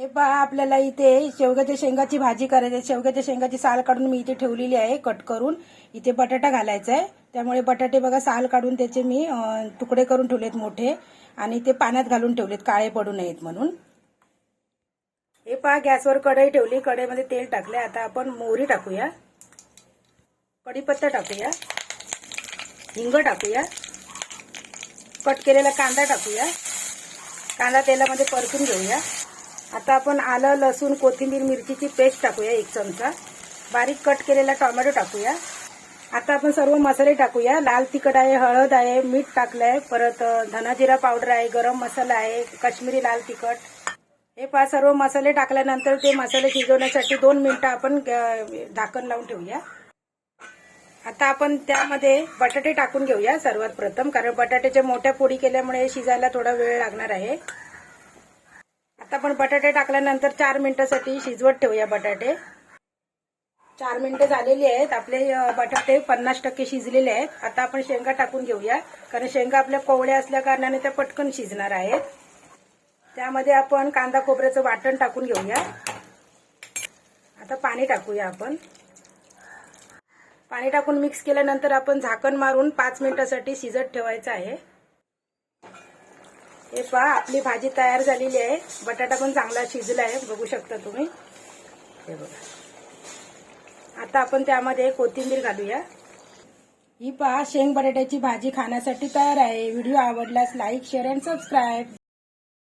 हे पहा, आपल्याला इथे शेवग्याच्या शेंगाची भाजी करायची आहे। शेवग्याच्या शेंगाची साल काढून मी इथे ठेवलेली आहे कट करून। इथे बटाटा घालायचा आहे, त्यामुळे बटाटे बघा साल काढून त्याचे मी तुकडे करून ठेवलेत मोठे, आणि ते पाण्यात घालून ठेवलेत काळे पडू नयेत म्हणून। हे पहा, गॅसवर कढई ठेवली, कढईमध्ये तेल टाकले। आता आपण मोहरी टाकूया, कढीपत्ता टाकूया, हिंग टाकूया, कट केलेला कांदा टाकूया। कांदा तेलामध्ये परतून घेऊया। आता आपण आलं, लसूण, कोथिंबीर, मिरचीची पेस्ट टाकूया 1 चमचा। बारीक कट केलेला टोमॅटो टाकूया। आता आपण सर्व मसाले टाकूया। लाल तिखट आहे, हळद आहे, मीठ टाकलंय, परत धना जिरा पावडर आहे, गरम मसाला आहे, काश्मीरी लाल तिखट। हे पहा, सर्व मसाले टाकल्यानंतर ते मसाले शिजवण्यासाठी 2 मिनिटं आपण झाकण लावून ठेवूया। आता आपण त्यामध्ये बटाटे टाकून घेऊया सर्वात प्रथम, कारण बटाट्याच्या मोठ्या फोडी केल्यामुळे शिजायला थोडा वेळ लागणार आहे। आता आपण बटाटे टाकल्यानंतर 4 मिनिटांसाठी शिजवत ठेवूया बटाटे। 4 मिनिटं झालेली आहेत, आपले बटाटे 50% शिजलेले आहेत। आता आपण शेंगा टाकून घेऊया, कारण शेंगा आपल्या कोवळ्या असल्या कारणाने त्या पटकन शिजणार आहेत। त्यामध्ये आपण कांदा खोबऱ्याचं वाटण टाकून घेऊया। आता पाणी टाकूया आपण। पाणी टाकून मिक्स केल्यानंतर आपण झाकण मारून 5 मिनिटांसाठी शिजत ठेवायचं आहे। हे पहा, आपली भाजी तयार झालेली आहे। बटाटा पण चांगला शिजला आहे, बघू शकता तुम्ही। हे बघा, आता आपण त्यामध्ये कोथिंबीर घालूया। ही पहा, शेंग बटाट्याची भाजी खाण्यासाठी तयार आहे। व्हिडिओ आवडल्यास लाईक, शेअर आणि सबस्क्राईब।